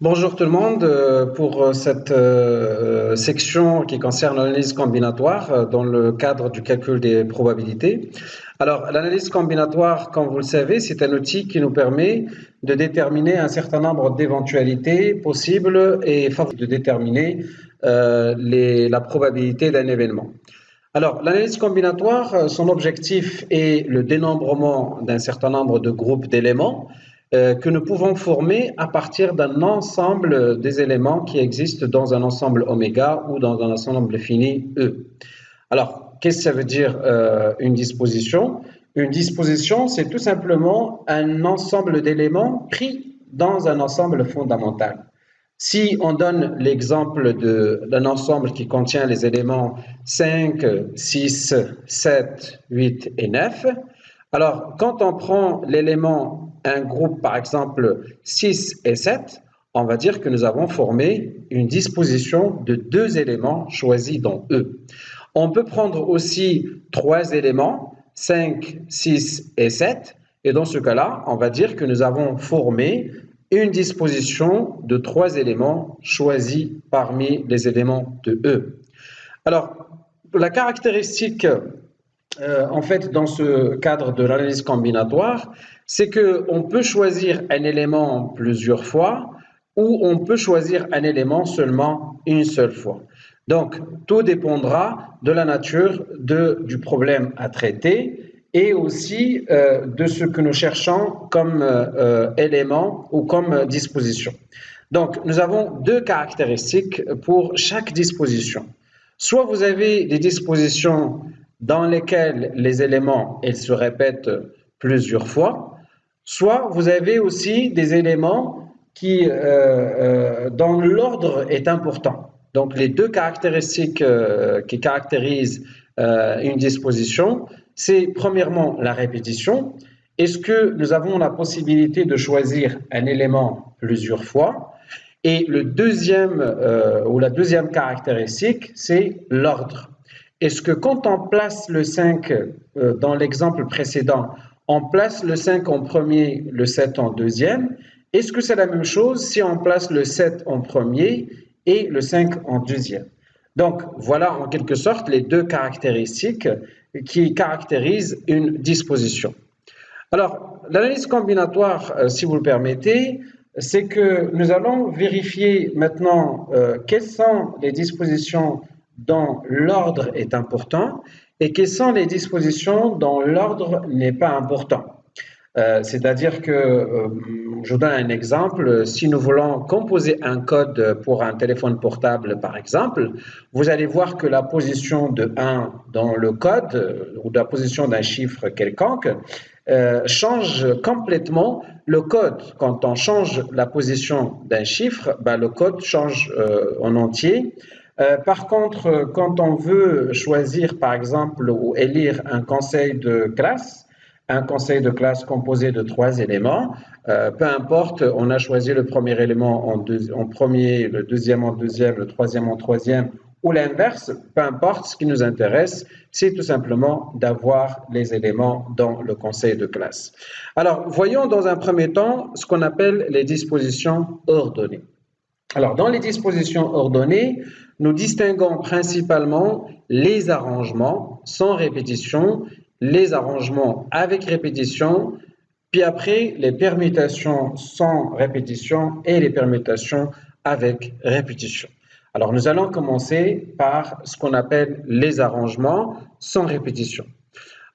Bonjour tout le monde, pour cette section qui concerne l'analyse combinatoire dans le cadre du calcul des probabilités. Alors, l'analyse combinatoire, comme vous le savez, c'est un outil qui nous permet de déterminer un certain nombre d'éventualités possibles et de déterminer la probabilité d'un événement. Alors, l'analyse combinatoire, son objectif est le dénombrement d'un certain nombre de groupes d'éléments que nous pouvons former à partir d'un ensemble des éléments qui existent dans un ensemble oméga ou dans un ensemble fini E. Alors, qu'est-ce que ça veut dire une disposition? Une disposition, c'est tout simplement un ensemble d'éléments pris dans un ensemble fondamental. Si on donne l'exemple d'un ensemble qui contient les éléments 5, 6, 7, 8 et 9, alors quand on prend l'élément, un groupe par exemple 6 et 7, on va dire que nous avons formé une disposition de deux éléments choisis dans E. On peut prendre aussi trois éléments, 5, 6 et 7, et dans ce cas-là, on va dire que nous avons formé une disposition de trois éléments choisis parmi les éléments de E. Alors, la caractéristique, en fait, dans ce cadre de l'analyse combinatoire, c'est qu'on peut choisir un élément plusieurs fois ou on peut choisir un élément seulement une seule fois. Donc, tout dépendra de la nature du problème à traiter et aussi de ce que nous cherchons comme élément ou comme disposition. Donc, nous avons deux caractéristiques pour chaque disposition. Soit vous avez des dispositions dans lesquelles les éléments ils se répètent plusieurs fois, soit vous avez aussi des éléments dont l'ordre est important. Donc, les deux caractéristiques qui caractérisent une disposition, c'est premièrement la répétition. Est-ce que nous avons la possibilité de choisir un élément plusieurs fois? Et le deuxième ou la deuxième caractéristique, c'est l'ordre. Est-ce que quand on place le 5 dans l'exemple précédent, on place le 5 en premier, le 7 en deuxième? Est-ce que c'est la même chose si on place le 7 en premier et le 5 en deuxième? Donc, voilà en quelque sorte les deux caractéristiques qui caractérisent une disposition. Alors, l'analyse combinatoire, si vous le permettez, c'est que nous allons vérifier maintenant quelles sont les dispositions dont l'ordre est important et quelles sont les dispositions dont l'ordre n'est pas important. C'est-à-dire que, je vous donne un exemple, si nous voulons composer un code pour un téléphone portable, par exemple, vous allez voir que la position de 1 dans le code ou la position d'un chiffre quelconque change complètement le code. Quand on change la position d'un chiffre, ben, le code change en entier. Par contre, quand on veut choisir, par exemple, ou élire un conseil de classe composé de trois éléments, peu importe, on a choisi le premier élément en premier, le deuxième en deuxième, le troisième en troisième, ou l'inverse, peu importe, ce qui nous intéresse, c'est tout simplement d'avoir les éléments dans le conseil de classe. Alors, voyons dans un premier temps ce qu'on appelle les dispositions ordonnées. Alors, dans les dispositions ordonnées, nous distinguons principalement les arrangements sans répétition, les arrangements avec répétition, puis après les permutations sans répétition et les permutations avec répétition. Alors, nous allons commencer par ce qu'on appelle les arrangements sans répétition.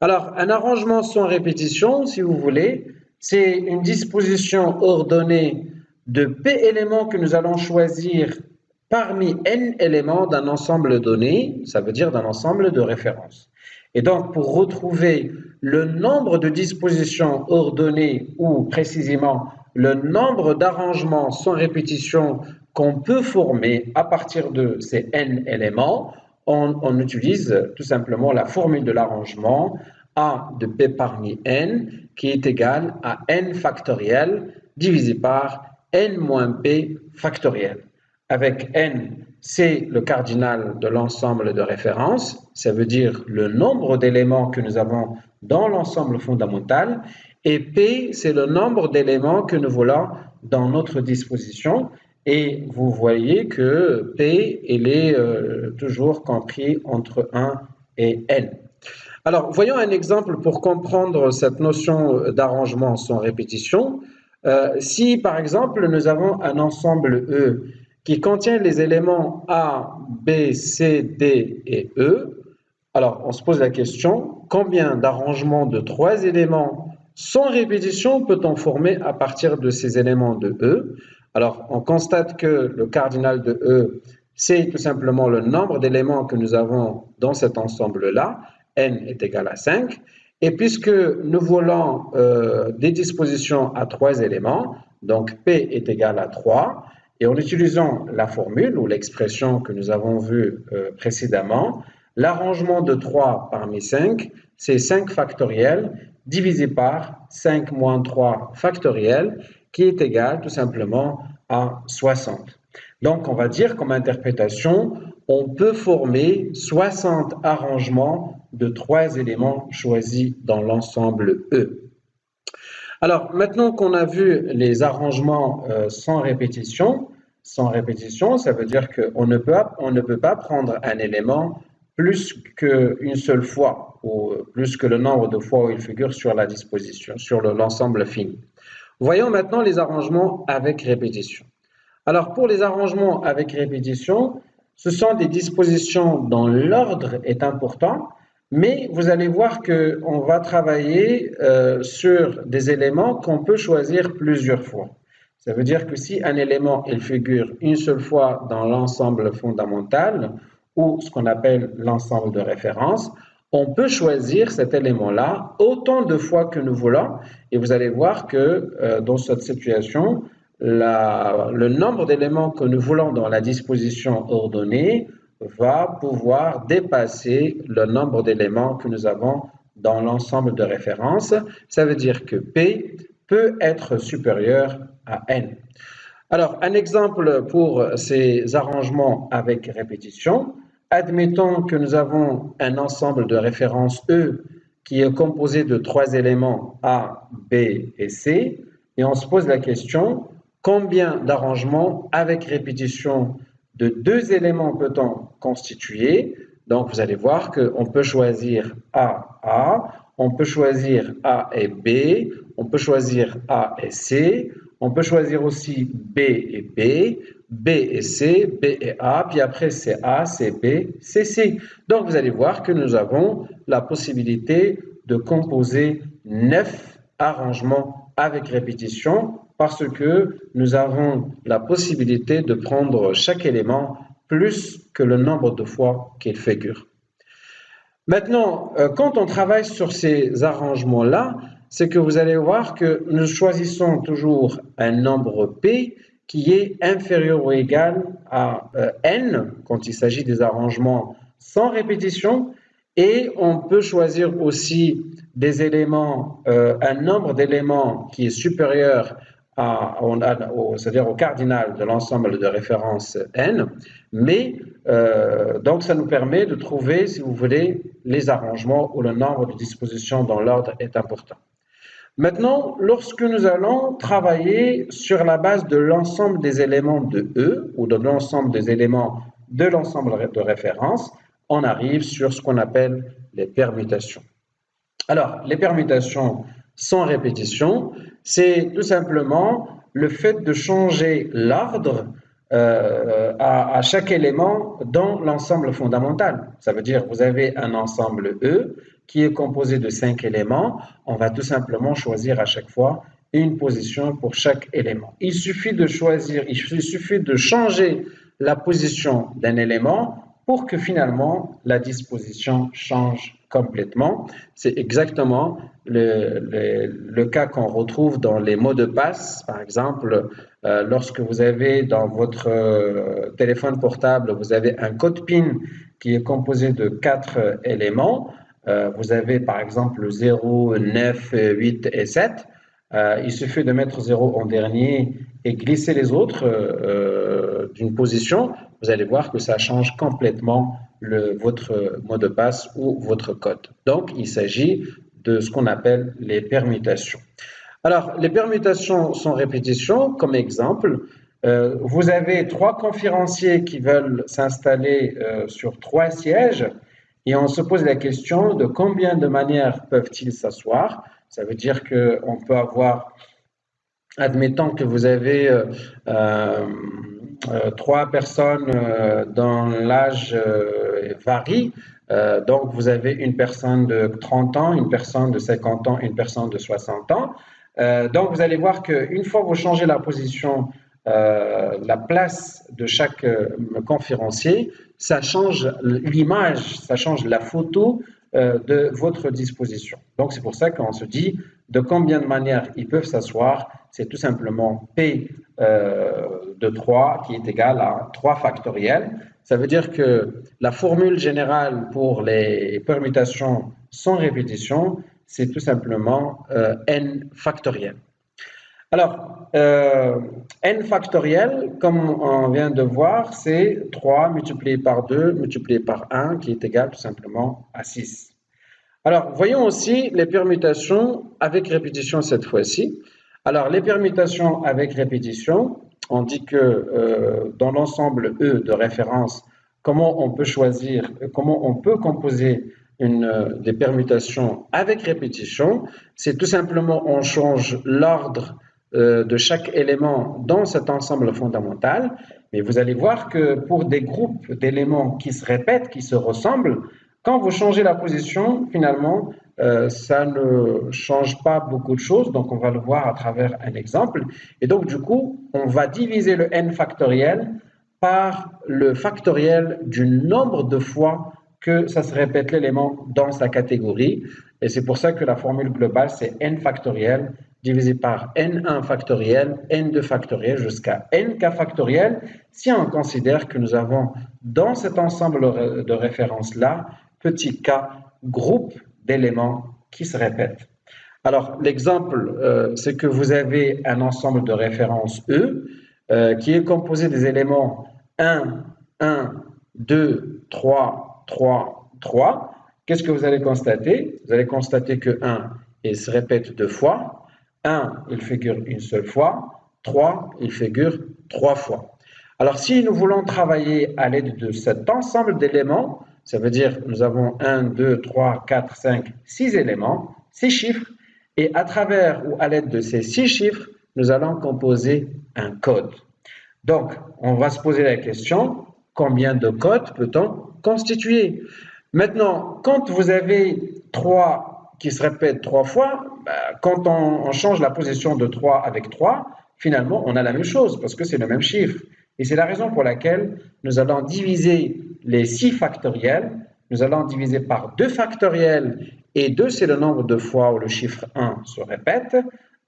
Alors, un arrangement sans répétition, si vous voulez, c'est une disposition ordonnée de P éléments que nous allons choisir parmi N éléments d'un ensemble donné, ça veut dire d'un ensemble de références. Et donc, pour retrouver le nombre de dispositions ordonnées ou précisément le nombre d'arrangements sans répétition qu'on peut former à partir de ces N éléments, on utilise tout simplement la formule de l'arrangement A de P parmi N qui est égal à N factoriel divisé par N moins P factoriel. Avec N, c'est le cardinal de l'ensemble de référence, ça veut dire le nombre d'éléments que nous avons dans l'ensemble fondamental, et P, c'est le nombre d'éléments que nous voulons dans notre disposition. Et vous voyez que P, il est toujours compris entre 1 et N. Alors, voyons un exemple pour comprendre cette notion d'arrangement sans répétition. Si, par exemple, nous avons un ensemble E qui contient les éléments A, B, C, D et E, alors on se pose la question, combien d'arrangements de trois éléments sans répétition peut-on former à partir de ces éléments de E? Alors, on constate que le cardinal de E, c'est tout simplement le nombre d'éléments que nous avons dans cet ensemble-là. N est égal à 5. Et puisque nous voulons des dispositions à trois éléments, donc P est égal à 3, et en utilisant la formule ou l'expression que nous avons vue précédemment, l'arrangement de 3 parmi 5, c'est 5 factoriel divisé par 5 moins 3 factoriel, qui est égal tout simplement à 60. Donc, on va dire comme interprétation, on peut former 60 arrangements de trois éléments choisis dans l'ensemble E. Alors, maintenant qu'on a vu les arrangements sans répétition, ça veut dire qu'on ne peut pas prendre un élément plus qu'une seule fois, ou plus que le nombre de fois où il figure sur la disposition, sur l'ensemble fini. Voyons maintenant les arrangements avec répétition. Alors, pour les arrangements avec répétition, ce sont des dispositions dont l'ordre est important, mais vous allez voir qu'on va travailler sur des éléments qu'on peut choisir plusieurs fois. Ça veut dire que si un élément il figure une seule fois dans l'ensemble fondamental, ou ce qu'on appelle l'ensemble de référence, on peut choisir cet élément-là autant de fois que nous voulons, et vous allez voir que dans cette situation, le nombre d'éléments que nous voulons dans la disposition ordonnée va pouvoir dépasser le nombre d'éléments que nous avons dans l'ensemble de référence. Ça veut dire que P peut être supérieur à N. Alors, un exemple pour ces arrangements avec répétition. Admettons que nous avons un ensemble de référence E qui est composé de trois éléments A, B et C, et on se pose la question, combien d'arrangements avec répétition de deux éléments peut-on constituer? Donc, vous allez voir qu'on peut choisir A, on peut choisir A et B, on peut choisir A et C, on peut choisir aussi B et B, B et C, B et A, puis après c'est A, c'est B, c'est C. Donc, vous allez voir que nous avons la possibilité de composer 9 arrangements avec répétition parce que nous avons la possibilité de prendre chaque élément plus que le nombre de fois qu'il figure. Maintenant, quand on travaille sur ces arrangements-là, c'est que vous allez voir que nous choisissons toujours un nombre P qui est inférieur ou égal à N quand il s'agit des arrangements sans répétition, et on peut choisir aussi des éléments, un nombre d'éléments qui est supérieur c'est-à-dire au cardinal de l'ensemble de référence N, mais donc ça nous permet de trouver, si vous voulez, les arrangements où le nombre de dispositions dans l'ordre est important. Maintenant, lorsque nous allons travailler sur la base de l'ensemble des éléments de E ou de l'ensemble des éléments de l'ensemble de référence, on arrive sur ce qu'on appelle les permutations. Alors, les permutations sans répétition, c'est tout simplement le fait de changer l'ordre à chaque élément dans l'ensemble fondamental. Ça veut dire que vous avez un ensemble E qui est composé de 5 éléments. On va tout simplement choisir à chaque fois une position pour chaque élément. Il suffit de changer la position d'un élément pour que finalement la disposition change complètement. C'est exactement le cas qu'on retrouve dans les mots de passe. Par exemple, lorsque vous avez dans votre téléphone portable, vous avez un code PIN qui est composé de 4 éléments. Vous avez par exemple 0, 9, 8 et 7. Il suffit de mettre 0 en dernier et glisser les autres d'une position. Vous allez voir que ça change complètement votre mot de passe ou votre code. Donc, il s'agit de ce qu'on appelle les permutations. Alors, les permutations sans répétition, comme exemple, Vous avez 3 conférenciers qui veulent s'installer sur 3 sièges et on se pose la question de combien de manières peuvent-ils s'asseoir. Ça veut dire qu'on peut avoir, admettons que vous avez 3 personnes dont l'âge varie. Donc, vous avez une personne de 30 ans, une personne de 50 ans, une personne de 60 ans. Donc, vous allez voir qu'une fois que vous changez la position, la place de chaque conférencier, ça change l'image, ça change la photo de votre disposition. Donc, c'est pour ça qu'on se dit de combien de manières ils peuvent s'asseoir. C'est tout simplement P de 3 qui est égal à 3 factoriel. Ça veut dire que la formule générale pour les permutations sans répétition, c'est tout simplement n factoriel. Alors, n factoriel, comme on vient de voir, c'est 3 multiplié par 2 multiplié par 1 qui est égal tout simplement à 6. Alors, voyons aussi les permutations avec répétition cette fois-ci. Alors, les permutations avec répétition, on dit que dans l'ensemble E de référence, comment on peut choisir, comment on peut composer des permutations avec répétition, c'est tout simplement on change l'ordre de chaque élément dans cet ensemble fondamental. Mais vous allez voir que pour des groupes d'éléments qui se répètent, qui se ressemblent, quand vous changez la position, finalement, ça ne change pas beaucoup de choses. Donc, on va le voir à travers un exemple. Et donc, du coup, on va diviser le n factoriel par le factoriel du nombre de fois que ça se répète l'élément dans sa catégorie. Et c'est pour ça que la formule globale, c'est n factoriel divisé par n1 factoriel, n2 factoriel jusqu'à nk factoriel, si on considère que nous avons dans cet ensemble de références-là, petit k, groupe d'éléments qui se répètent. Alors, l'exemple, c'est que vous avez un ensemble de références E qui est composé des éléments 1, 1, 2, 3, 3, 3. Qu'est-ce que vous allez constater? Vous allez constater que 1, il se répète 2 fois. 1, il figure une seule fois. 3, il figure 3 fois. Alors, si nous voulons travailler à l'aide de cet ensemble d'éléments, ça veut dire que nous avons 1, 2, 3, 4, 5, 6 éléments, 6 chiffres, et à travers ou à l'aide de ces 6 chiffres, nous allons composer un code. Donc, on va se poser la question, combien de codes peut-on constituer? Maintenant, quand vous avez 3 qui se répètent 3 fois, quand on change la position de 3 avec 3, finalement, on a la même chose parce que c'est le même chiffre. Et c'est la raison pour laquelle nous allons diviser les 6 factoriels, nous allons diviser par 2 factoriels, et 2 c'est le nombre de fois où le chiffre 1 se répète,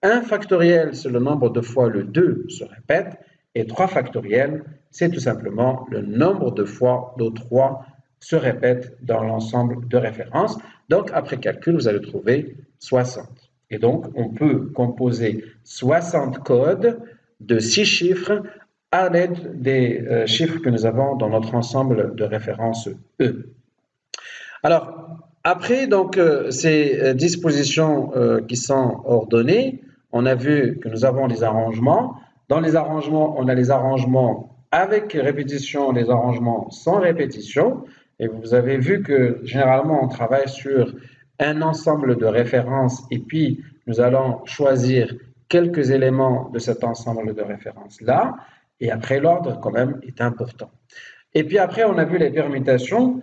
1 factoriel c'est le nombre de fois où le 2 se répète, et 3 factoriels c'est tout simplement le nombre de fois où 3 se répète dans l'ensemble de références. Donc après calcul, vous allez trouver 60. Et donc on peut composer 60 codes de 6 chiffres à l'aide des chiffres que nous avons dans notre ensemble de références E. Alors, après donc, ces dispositions qui sont ordonnées, on a vu que nous avons les arrangements. Dans les arrangements, on a les arrangements avec répétition, les arrangements sans répétition. Et vous avez vu que généralement, on travaille sur un ensemble de références et puis nous allons choisir quelques éléments de cet ensemble de références-là. Et après, l'ordre, quand même, est important. Et puis après, on a vu les permutations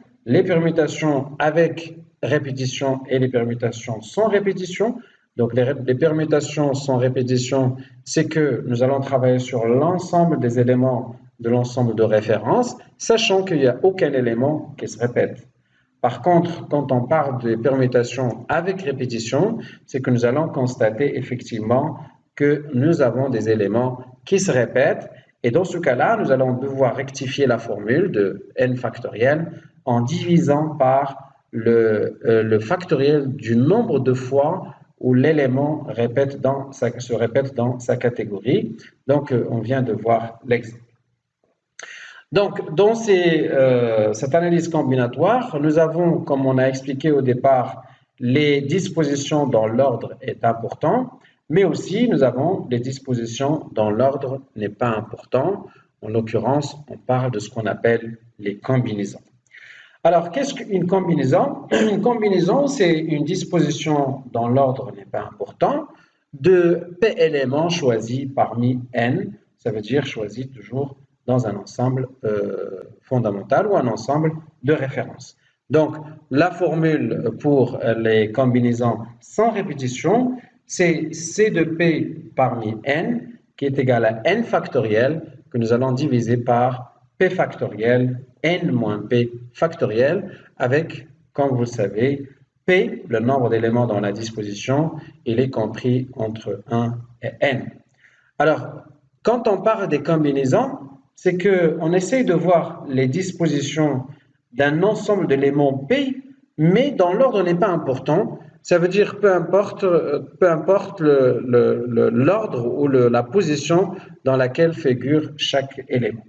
avec répétition et les permutations sans répétition. Donc, les permutations sans répétition, c'est que nous allons travailler sur l'ensemble des éléments de l'ensemble de références, sachant qu'il n'y a aucun élément qui se répète. Par contre, quand on parle des permutations avec répétition, c'est que nous allons constater effectivement que nous avons des éléments qui se répètent. Et dans ce cas-là, nous allons devoir rectifier la formule de n factoriel en divisant par le factoriel du nombre de fois où l'élément se répète dans sa catégorie. Donc, on vient de voir l'exemple. Donc, dans cette analyse combinatoire, nous avons, comme on a expliqué au départ, les dispositions dans l'ordre est important. mais aussi nous avons des dispositions dont l'ordre n'est pas important. En l'occurrence, on parle de ce qu'on appelle les combinaisons. Alors, qu'est-ce qu'une combinaison? Une combinaison, c'est une disposition dont l'ordre n'est pas important de P éléments choisis parmi N, ça veut dire choisis toujours dans un ensemble fondamental ou un ensemble de références. Donc, la formule pour les combinaisons sans répétition, c'est C de P parmi N qui est égal à N factoriel que nous allons diviser par P factoriel N moins P factoriel avec, comme vous le savez, P, le nombre d'éléments dans la disposition, il est compris entre 1 et N. Alors, quand on parle des combinaisons, c'est qu'on essaye de voir les dispositions d'un ensemble d'éléments P, mais dans l'ordre n'est pas important. Ça veut dire peu importe l'ordre ou la position dans laquelle figure chaque élément.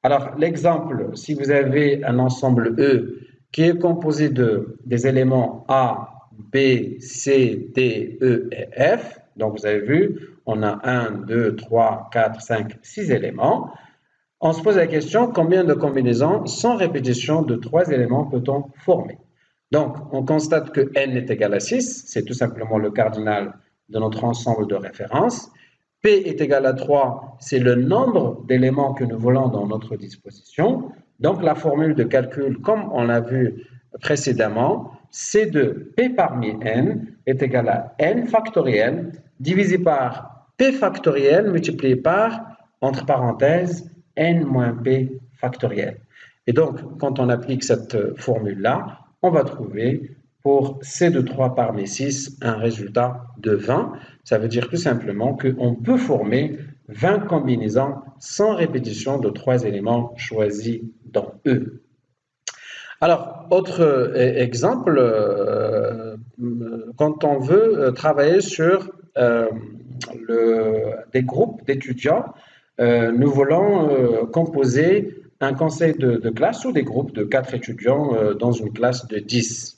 Alors, l'exemple, si vous avez un ensemble E qui est composé des éléments A, B, C, D, E et F, donc vous avez vu, on a 1, 2, 3, 4, 5, 6 éléments. On se pose la question, combien de combinaisons sans répétition de 3 éléments peut-on former? Donc, on constate que n est égal à 6, c'est tout simplement le cardinal de notre ensemble de référence. P est égal à 3, c'est le nombre d'éléments que nous voulons dans notre disposition. Donc, la formule de calcul, comme on l'a vu précédemment, C de P parmi n est égal à n factoriel divisé par P factoriel multiplié par, entre parenthèses, n moins P factoriel. Et donc, quand on applique cette formule-là, on va trouver pour C de 3 parmi 6 un résultat de 20. Ça veut dire tout simplement qu'on peut former 20 combinaisons sans répétition de 3 éléments choisis dans E. Alors, autre exemple, quand on veut travailler sur des groupes d'étudiants, nous voulons composer un conseil de classe ou des groupes de 4 étudiants dans une classe de 10.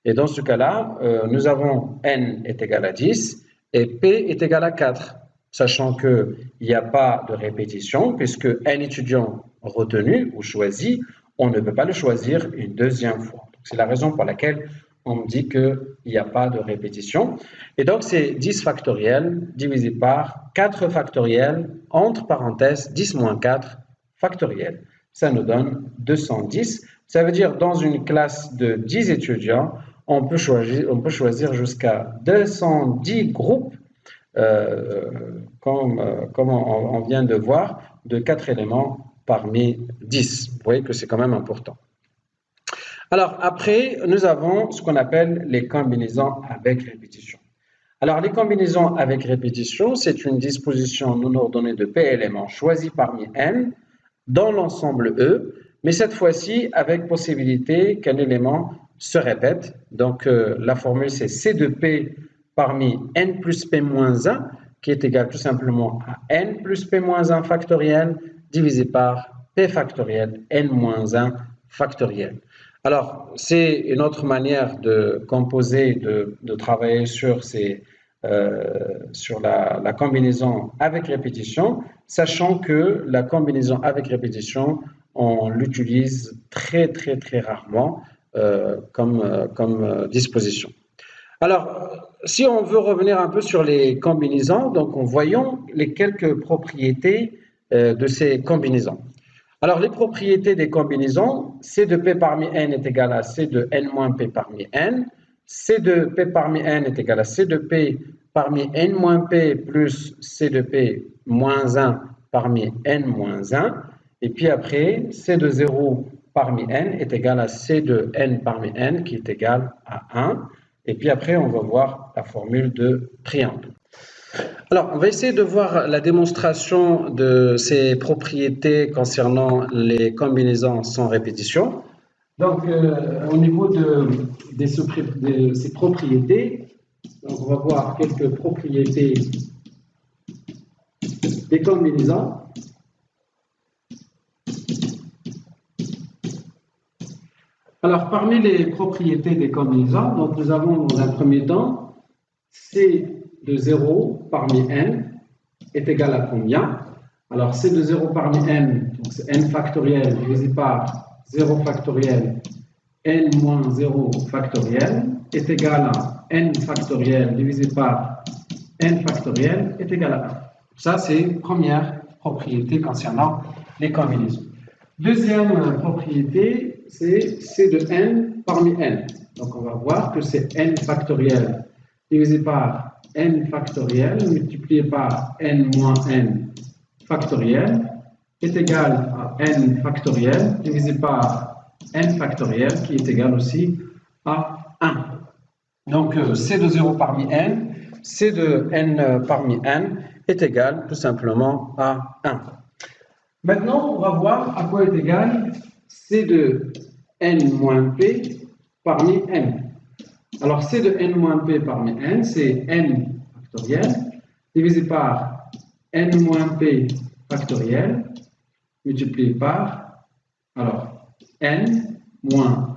Et dans ce cas-là, nous avons n est égal à 10 et p est égal à 4, sachant qu'il n'y a pas de répétition, puisque n étudiants retenus ou choisis, on ne peut pas le choisir une deuxième fois. C'est la raison pour laquelle on me dit qu'il n'y a pas de répétition. Et donc, c'est 10 factoriel divisé par 4 factoriel, entre parenthèses, 10 moins 4 factoriel. Ça nous donne 210. Ça veut dire dans une classe de 10 étudiants, on peut choisir jusqu'à 210 groupes, comme on vient de voir, de 4 éléments parmi 10. Vous voyez que c'est quand même important. Alors après, nous avons ce qu'on appelle les combinaisons avec répétition. Alors les combinaisons avec répétition, c'est une disposition non ordonnée de P éléments choisis parmi N dans l'ensemble E, mais cette fois-ci avec possibilité qu'un élément se répète. Donc la formule c'est C de P parmi N plus P moins 1, qui est égal tout simplement à N plus P moins 1 factoriel divisé par P factoriel N moins 1 factoriel. Alors, c'est une autre manière de composer, de travailler sur la combinaison avec répétition, sachant que la combinaison avec répétition, on l'utilise très rarement comme disposition. Alors, si on veut revenir un peu sur les combinaisons, donc voyons les quelques propriétés de ces combinaisons. Alors, les propriétés des combinaisons, C de P parmi N est égal à C de N moins P parmi N, C de P parmi N est égal à C de P parmi N moins P plus C de P moins 1 parmi N moins 1, et puis après, C de 0 parmi N est égal à C de N parmi N qui est égal à 1, et puis après, on va voir la formule de triangle. Alors, on va essayer de voir la démonstration de ces propriétés concernant les combinaisons sans répétition. Donc, au niveau de ces propriétés, donc on va voir quelques propriétés des combinaisons. Alors, parmi les propriétés des combinaisons, donc nous avons dans un premier temps, c'est de 0 parmi n est égal à combien? Alors, C de 0 parmi n, donc c'est n factoriel divisé par 0 factoriel n moins 0 factoriel est égal à n factoriel divisé par n factoriel est égal à 1. Ça, c'est première propriété concernant les combinaisons. Deuxième propriété, c'est C de n parmi n. Donc, on va voir que c'est n factoriel divisé par n factoriel multiplié par n moins n factoriel est égal à n factoriel divisé par n factoriel qui est égal aussi à 1. Donc, C de 0 parmi n, C de n parmi n est égal tout simplement à 1. Maintenant, on va voir à quoi est égal C de n moins p parmi n. Alors, C de n moins p parmi n, c'est n factoriel divisé par n moins p factoriel multiplié par, alors, n moins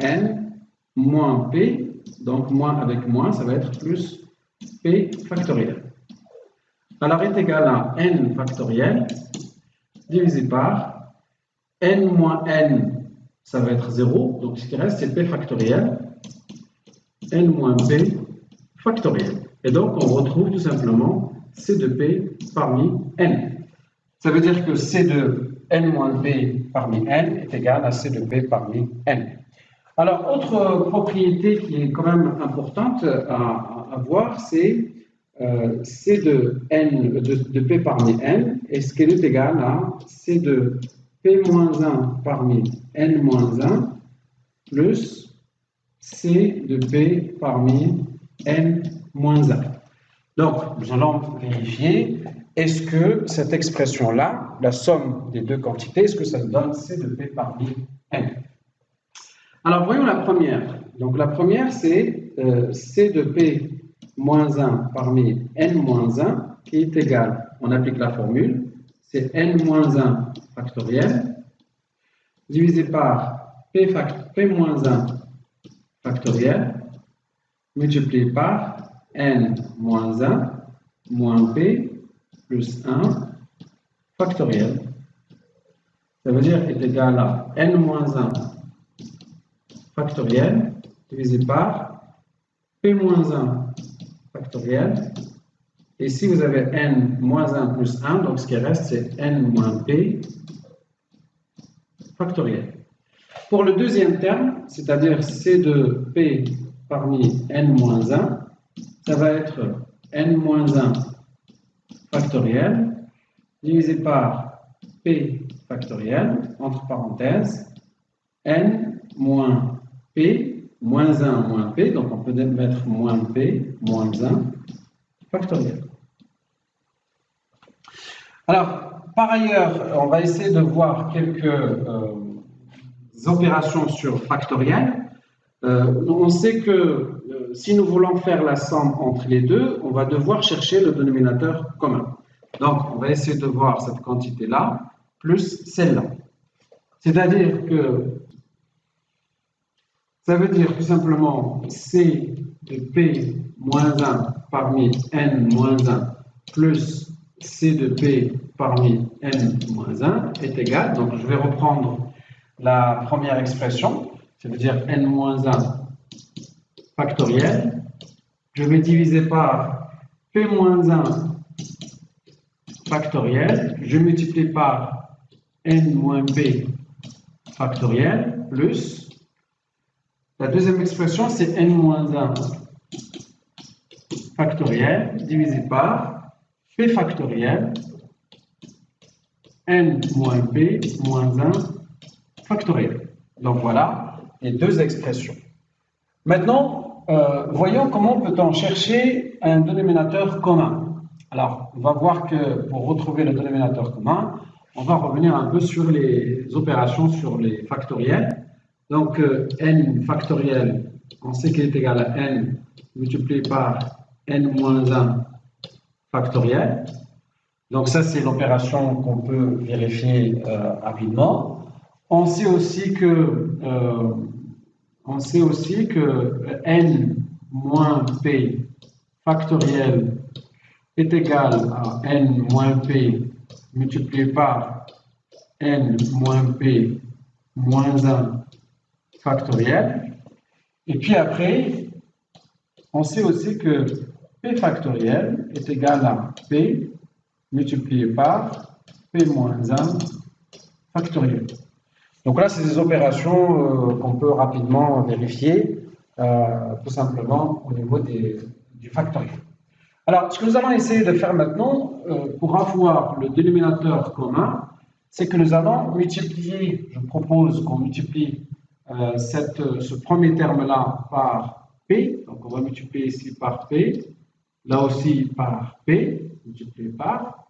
p, donc moins avec moins, ça va être plus p factoriel. Alors, est égal à n factoriel divisé par n moins n, ça va être 0, donc ce qui reste c'est p factoriel, n moins p factoriel. Et donc on retrouve tout simplement c de p parmi n. Ça veut dire que c de n moins p parmi n est égal à c de p parmi n. Alors, autre propriété qui est quand même importante à voir, c'est C de n de p parmi n, est-ce qu'elle est égale à C de p moins 1 parmi n moins 1 plus C de p parmi n moins 1. Donc, nous allons vérifier, est-ce que cette expression-là, la somme des deux quantités, est-ce que ça nous donne C de p parmi n? Alors, voyons la première. Donc, la première, c'est C de p moins 1 parmi n moins 1 qui est égal, on applique la formule, c'est n moins 1 factoriel divisé par p moins 1 factoriel multiplié par n moins 1 moins p plus 1 factoriel. Ça veut dire est égal à n moins 1 factoriel divisé par p moins 1 factoriel. Et si vous avez n moins 1 plus 1, donc ce qui reste, c'est n moins p factoriel. Pour le deuxième terme, c'est-à-dire c de p parmi n moins 1, ça va être n moins 1 factoriel divisé par p factoriel, entre parenthèses, n moins p moins 1 moins p, donc on peut mettre moins p moins 1 factoriel. Alors, par ailleurs, on va essayer de voir quelques opérations sur factoriel. On sait que si nous voulons faire la somme entre les deux, on va devoir chercher le dénominateur commun. Donc, on va essayer de voir cette quantité-là plus celle-là. C'est-à-dire que ça veut dire tout simplement C de P moins 1 parmi N moins 1 plus C de P parmi N moins 1 est égal. Donc, je vais reprendre la première expression, ça veut dire N moins 1 factoriel. Je vais diviser par P moins 1 factoriel. Je multiplie par N moins P factoriel plus. La deuxième expression, c'est n-1 factoriel divisé par p factoriel n moins p moins 1 factoriel. Donc voilà les deux expressions. Maintenant, voyons comment peut-on chercher un dénominateur commun. Alors, on va voir que pour retrouver le dénominateur commun, on va revenir un peu sur les opérations sur les factoriels. Donc, n factoriel, on sait qu'il est égal à n multiplié par n moins 1 factoriel. Donc, ça, c'est l'opération qu'on peut vérifier rapidement. On sait aussi que n moins p factoriel est égal à n moins p multiplié par n moins p moins 1 factoriel. Et puis après, on sait aussi que p factoriel est égal à p multiplié par p moins 1 factoriel. Donc là, c'est des opérations qu'on peut rapidement vérifier, tout simplement au niveau du factoriel. Alors, ce que nous allons essayer de faire maintenant, pour avoir le dénominateur commun, c'est que nous allons multiplier, je propose qu'on multiplie ce premier terme-là par P, donc on va multiplier ici par P, là aussi par P, multiplié par.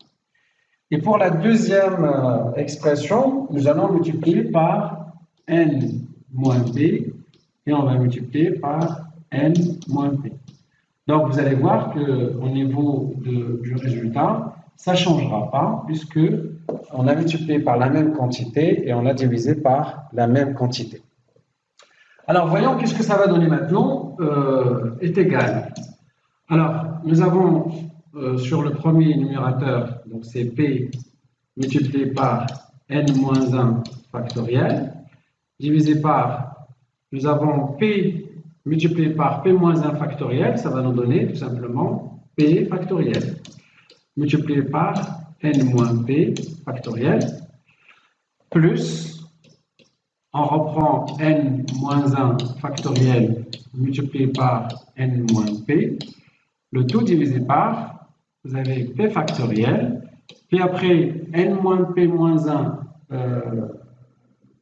Et pour la deuxième expression, nous allons multiplier par N moins P, et on va multiplier par N moins P. Donc, vous allez voir qu'au niveau du résultat, ça ne changera pas puisque on a multiplié par la même quantité et on a divisé par la même quantité. Alors, voyons qu'est-ce que ça va donner maintenant est égal. Alors, nous avons sur le premier numérateur, donc c'est P multiplié par N-1 factoriel, divisé par, nous avons P multiplié par P-1 factoriel, ça va nous donner tout simplement P factoriel, multiplié par N-P factoriel, plus, on reprend N-1 factoriel multiplié par N-P, le tout divisé par, vous avez P factoriel, puis après N-P-1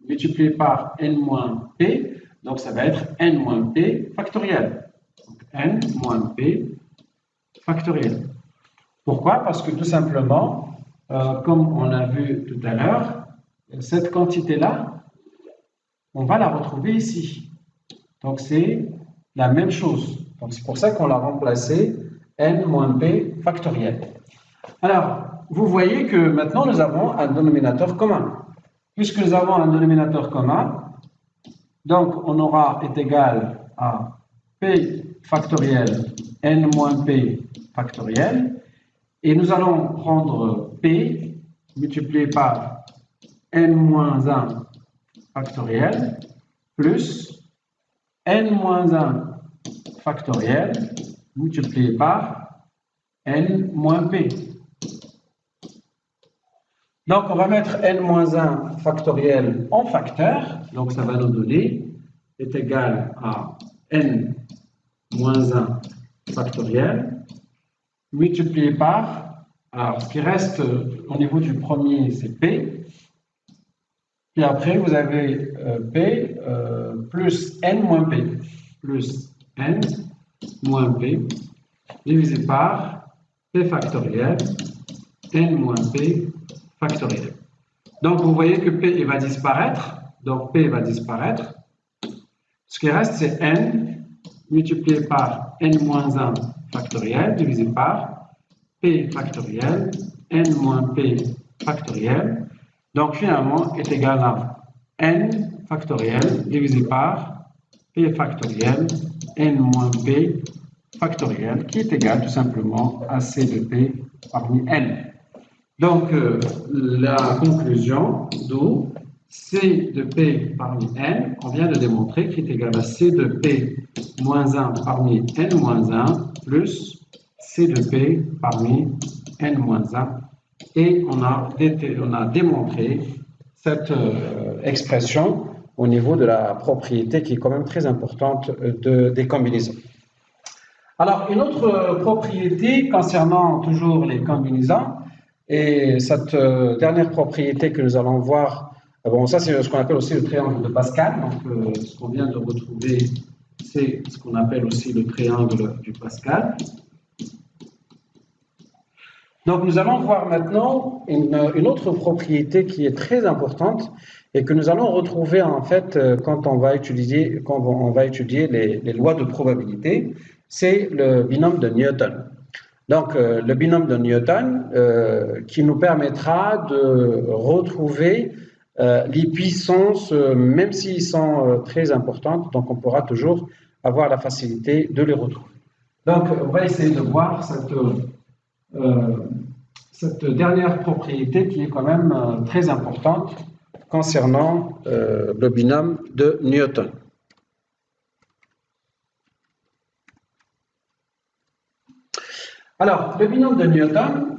multiplié par N-P, donc ça va être N-P factoriel. Donc N-P factoriel. Pourquoi? Parce que tout simplement, comme on a vu tout à l'heure, cette quantité-là, on va la retrouver ici. Donc c'est la même chose. Donc c'est pour ça qu'on l'a remplacé N-P factoriel. Alors, vous voyez que maintenant nous avons un dénominateur commun. Puisque nous avons un dénominateur commun, donc on aura est égal à P factoriel N-P factoriel, et nous allons prendre P multiplié par N-1 factoriel plus N-1 factoriel multiplié par N-P. Donc, on va mettre N-1 factoriel en facteur. Donc, ça va nous donner est égal à N-1 factoriel multiplié par, alors ce qui reste au niveau du premier, c'est P. Puis après, vous avez P plus N moins P, plus N moins P, divisé par P factoriel, N moins P factoriel. Donc, vous voyez que P il va disparaître. Donc, P va disparaître. Ce qui reste, c'est N multiplié par N moins 1 factoriel, divisé par P factoriel, N moins P factoriel. Donc, finalement, est égal à N factoriel divisé par P factoriel, N moins P factoriel, qui est égal tout simplement à C de P parmi N. Donc, la conclusion, d'où C de P parmi N, on vient de démontrer qu'il est égal à C de P moins 1 parmi N moins 1 plus C de P parmi N moins 1. Et on a démontré cette expression au niveau de la propriété qui est quand même très importante des combinaisons. Alors, une autre propriété concernant toujours les combinaisons, et cette dernière propriété que nous allons voir, bon, ça c'est ce qu'on appelle aussi le triangle de Pascal. Donc, ce qu'on vient de retrouver, c'est ce qu'on appelle aussi le triangle du Pascal. Donc, nous allons voir maintenant une autre propriété qui est très importante et que nous allons retrouver en fait quand on va étudier les lois de probabilité. C'est le binôme de Newton. Donc, le binôme de Newton qui nous permettra de retrouver les puissances, même s'ils sont très importantes, donc on pourra toujours avoir la facilité de les retrouver. Donc, on va essayer de voir cette dernière propriété qui est quand même très importante concernant le binôme de Newton. Alors, le binôme de Newton,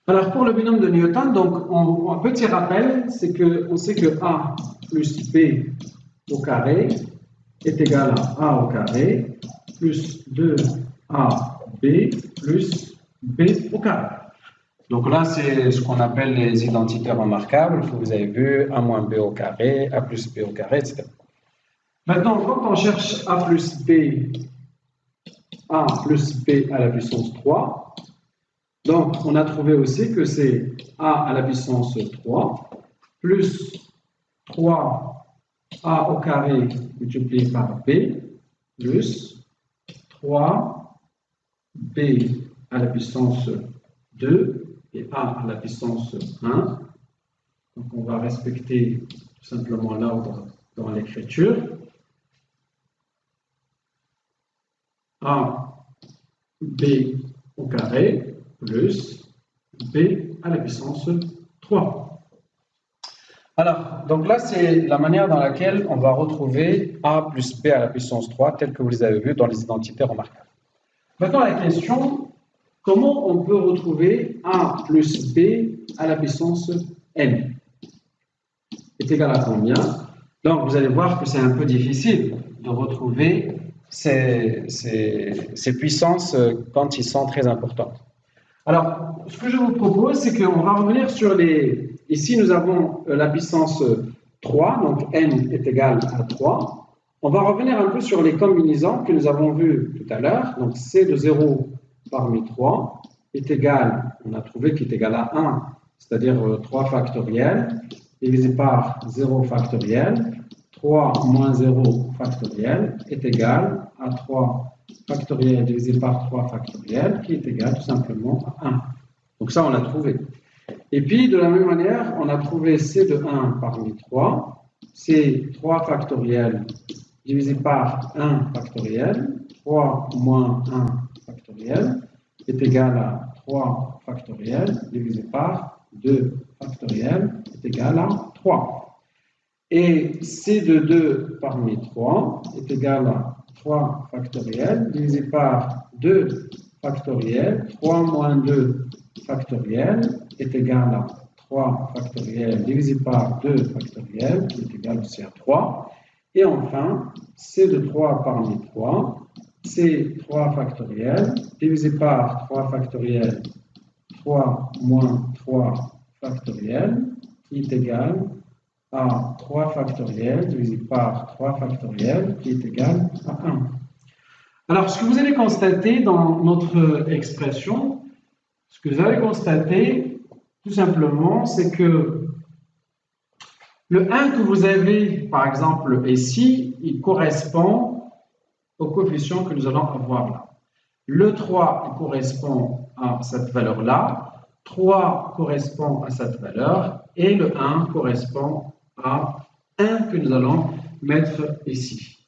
alors pour le binôme de Newton, donc un petit rappel, c'est qu'on sait que A plus B au carré est égal à A au carré plus 2AB plus B au carré. Donc là, c'est ce qu'on appelle les identités remarquables que vous avez vu, A moins B au carré, A plus B au carré, etc. Maintenant, quand on cherche A plus B à la puissance 3, donc on a trouvé aussi que c'est A à la puissance 3 plus 3A au carré multiplié par B plus 3B à la puissance 2 et A à la puissance 1. Donc on va respecter tout simplement l'ordre dans l'écriture. A, B au carré plus B à la puissance 3. Alors, donc là, c'est la manière dans laquelle on va retrouver A plus B à la puissance 3, tel que vous les avez vus dans les identités remarquables. Maintenant, la question, comment on peut retrouver A plus B à la puissance n est égal à combien? Donc, vous allez voir que c'est un peu difficile de retrouver ces puissances quand ils sont très importantes. Alors, ce que je vous propose, c'est qu'on va revenir sur les... Ici, nous avons la puissance 3, donc n est égal à 3. On va revenir un peu sur les combinaisons que nous avons vues tout à l'heure. Donc, c de 0 parmi 3 est égal, on a trouvé qu'il est égal à 1, c'est-à-dire 3 factoriel, divisé par 0 factoriel. 3 moins 0 factoriel est égal à 3 factoriel divisé par 3 factoriel, qui est égal tout simplement à 1. Donc ça, on l'a trouvé. Et puis, de la même manière, on a trouvé c de 1 parmi 3, c'est 3 factoriel divisé par 1 factoriel, 3 moins 1 factoriel, est égal à 3 factoriel divisé par 2 factoriel, est égal à 3. Et c de 2 parmi 3 est égal à 3 factoriel divisé par 2 factoriel, 3 moins 2 factoriel est égal à 3 factoriel divisé par 2 factoriel, qui est égal aussi à 3. Et enfin, c de 3 parmi 3, c'est 3 factoriel divisé par 3 factoriel, 3 moins 3 factoriel, qui est égal à 3 factoriel divisé par 3 factoriel, qui est égal à 1. Alors, ce que vous allez constater dans notre expression, ce que vous allez constater, tout simplement, c'est que le 1 que vous avez, par exemple, ici, il correspond au coefficient que nous allons avoir là. Le 3 il correspond à cette valeur-là, 3 correspond à cette valeur, et le 1 correspond à 1 que nous allons mettre ici.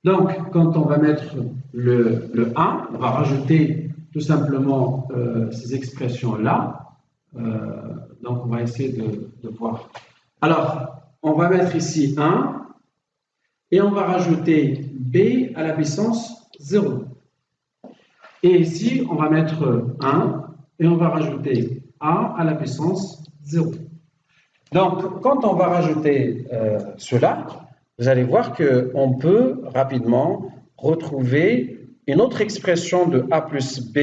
Donc, quand on va mettre le 1, on va rajouter tout simplement ces expressions-là. Donc, on va essayer de voir. Alors, on va mettre ici 1 et on va rajouter B à la puissance 0. Et ici, on va mettre 1 et on va rajouter A à la puissance 0. Donc, quand on va rajouter cela, vous allez voir qu'on peut rapidement retrouver une autre expression de A plus B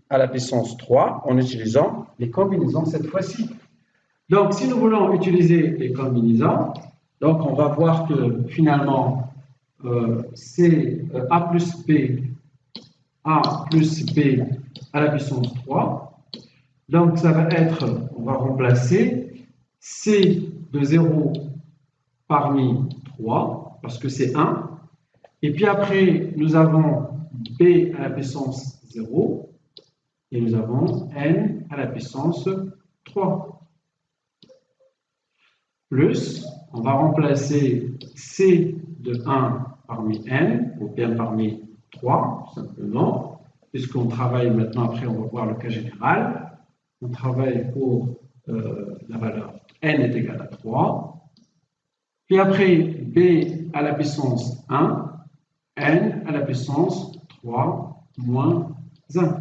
à la puissance 3 en utilisant les combinaisons cette fois-ci. Donc, si nous voulons utiliser les combinaisons, donc on va voir que finalement, c'est A plus B à la puissance 3. Donc, ça va être, on va remplacer C de 0 parmi 3, parce que c'est 1. Et puis après, nous avons B à la puissance 0, et nous avons N à la puissance 3. plus, on va remplacer C de 1 parmi n, ou bien parmi 3, tout simplement, puisqu'on travaille maintenant, après on va voir le cas général, on travaille pour la valeur n est égal à 3, puis après b à la puissance 1, n à la puissance 3 moins 1.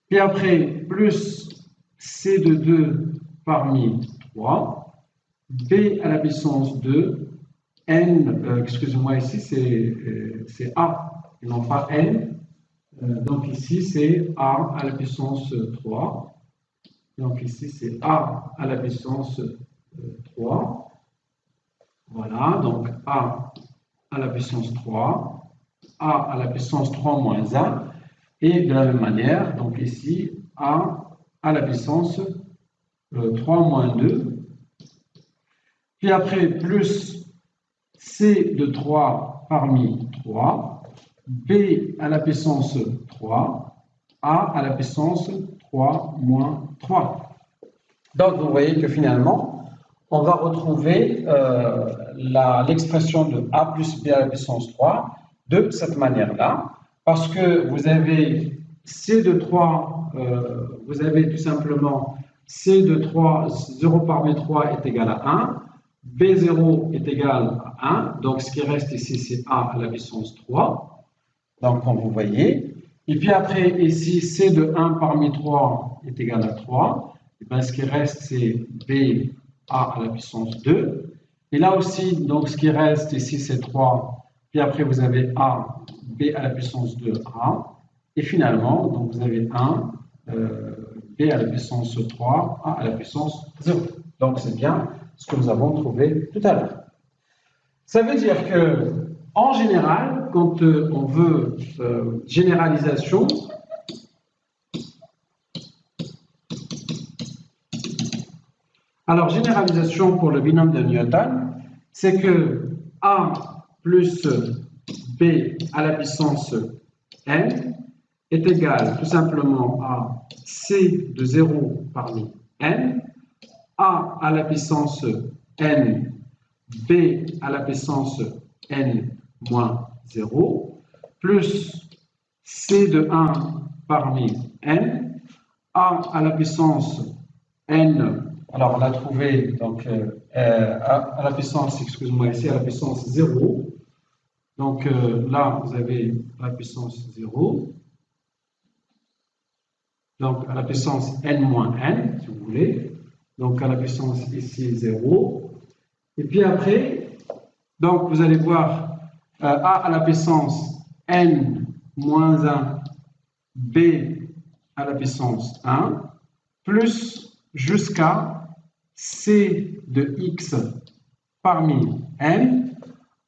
Puis après, plus c de 2 parmi 3, b à la puissance 2, n, excusez-moi, ici c'est a, et non pas n. Donc ici c'est a à la puissance 3. Donc ici c'est a à la puissance 3. Voilà, donc a à la puissance 3, a à la puissance 3 moins 1. Et de la même manière, donc ici, a à la puissance 3 moins 2. Puis après, plus c de 3 parmi 3, b à la puissance 3, a à la puissance 3 moins 3. Donc, vous voyez que finalement, on va retrouver l'expression de a plus b à la puissance 3 de cette manière-là, parce que vous avez c de 3, vous avez tout simplement c de 3, 0 parmi 3 est égal à 1, b0 est égal à 1, donc ce qui reste ici, c'est a à la puissance 3, donc comme vous voyez. Et puis après, ici, c de 1 parmi 3 est égal à 3. Et bien, ce qui reste, c'est b a à la puissance 2. Et là aussi, donc ce qui reste ici, c'est 3. Puis après, vous avez a, b à la puissance 2a. Et finalement, donc vous avez 1, b à la puissance 3, a à la puissance 0. Donc c'est bien ce que nous avons trouvé tout à l'heure. Ça veut dire que, en général, quand on veut généralisation, alors généralisation pour le binôme de Newton, c'est que A plus B à la puissance n est égal tout simplement à C de 0 parmi n, A à la puissance n, B à la puissance n moins 0, plus C de 1 parmi n, A à la puissance n, alors on a trouvé donc à la puissance, excusez-moi, ici à la puissance 0, donc là vous avez la puissance 0, donc à la puissance n moins n, si vous voulez, donc à la puissance ici 0, et puis après, donc vous allez voir a à la puissance n moins 1, b à la puissance 1, plus jusqu'à c de x parmi n,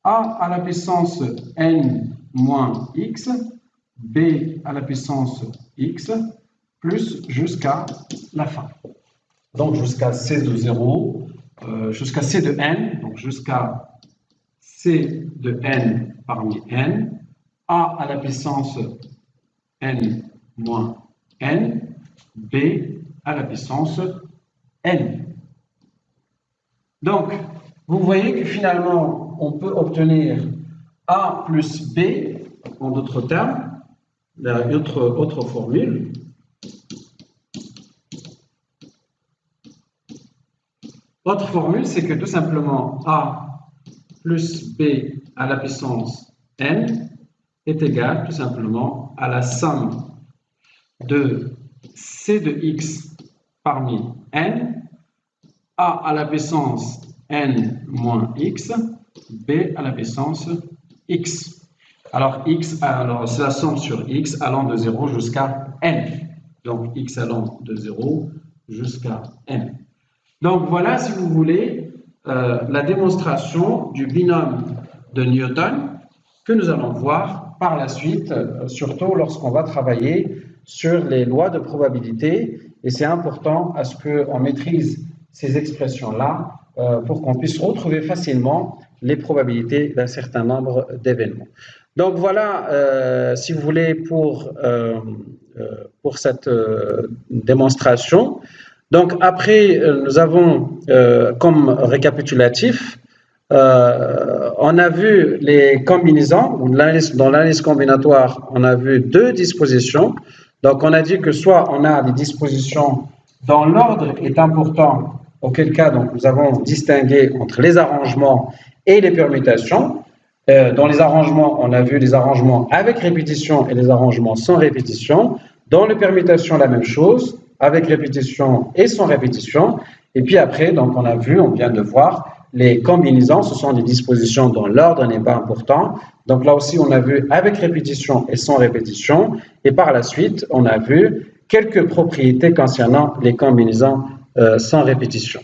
a à la puissance n moins x, b à la puissance x, plus jusqu'à la fin. Donc jusqu'à c de 0, jusqu'à c de n, donc jusqu'à c de n parmi n, a à la puissance n moins n, b à la puissance n. Donc, vous voyez que finalement, on peut obtenir a plus b, en d'autres termes, autre formule. Autre formule, c'est que tout simplement a plus b à la puissance n est égal tout simplement à la somme de c de x parmi n, a à la puissance n moins x, b à la puissance x. Alors, c'est la somme sur x allant de 0 jusqu'à n. Donc, x allant de 0 jusqu'à n. Donc, voilà, si vous voulez, la démonstration du binôme de Newton que nous allons voir par la suite, surtout lorsqu'on va travailler sur les lois de probabilité. Et c'est important à ce qu'on maîtrise ces expressions-là pour qu'on puisse retrouver facilement les probabilités d'un certain nombre d'événements. Donc voilà, si vous voulez, pour cette démonstration. Donc après, nous avons comme récapitulatif, on a vu les combinaisons, dans l'analyse combinatoire, on a vu deux dispositions. Donc on a dit que soit on a des dispositions dont l'ordre est important, auquel cas donc, nous avons distingué entre les arrangements et les permutations. Dans les arrangements, on a vu les arrangements avec répétition et les arrangements sans répétition. Dans les permutations, la même chose, avec répétition et sans répétition. Et puis après, donc on a vu, on vient de voir, les combinaisons, ce sont des dispositions dont l'ordre n'est pas important. Donc là aussi, on a vu avec répétition et sans répétition. Et par la suite, on a vu quelques propriétés concernant les combinaisons sans répétition.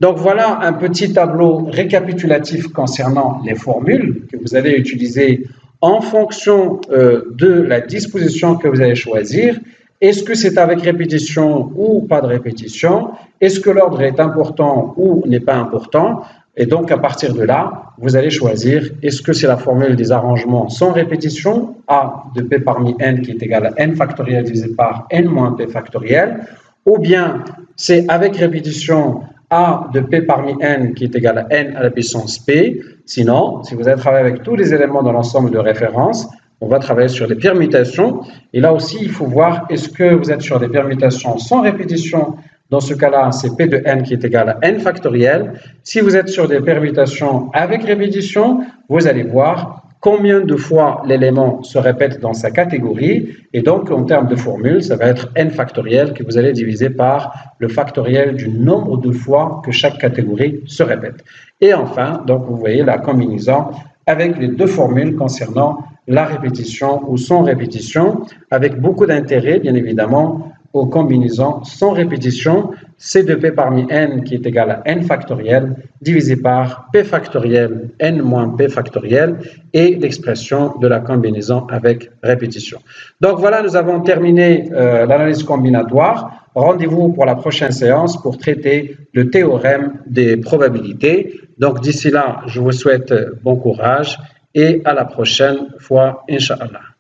Donc voilà un petit tableau récapitulatif concernant les formules que vous allez utiliser en fonction de la disposition que vous allez choisir. Est-ce que c'est avec répétition ou pas de répétition? Est-ce que l'ordre est important ou n'est pas important? Et donc, à partir de là, vous allez choisir, est-ce que c'est la formule des arrangements sans répétition, A de P parmi N qui est égal à N factoriel divisé par N moins P factoriel, ou bien c'est avec répétition A de P parmi N qui est égal à N à la puissance P. Sinon, si vous allez travailler avec tous les éléments dans l'ensemble de référence, on va travailler sur les permutations. Et là aussi, il faut voir, est-ce que vous êtes sur des permutations sans répétition? Dans ce cas-là, c'est P de N qui est égal à N factoriel. Si vous êtes sur des permutations avec répétition, vous allez voir combien de fois l'élément se répète dans sa catégorie. Et donc, en termes de formule, ça va être N factoriel que vous allez diviser par le factoriel du nombre de fois que chaque catégorie se répète. Et enfin, donc, vous voyez la combinaison avec les deux formules concernant la répétition ou sans répétition, avec beaucoup d'intérêt, bien évidemment, aux combinaisons sans répétition, C de P parmi N qui est égal à N factoriel divisé par P factoriel N moins P factoriel et l'expression de la combinaison avec répétition. Donc voilà, nous avons terminé l'analyse combinatoire. Rendez-vous pour la prochaine séance pour traiter le théorème des probabilités. Donc d'ici là, je vous souhaite bon courage et à la prochaine fois, Inch'Allah.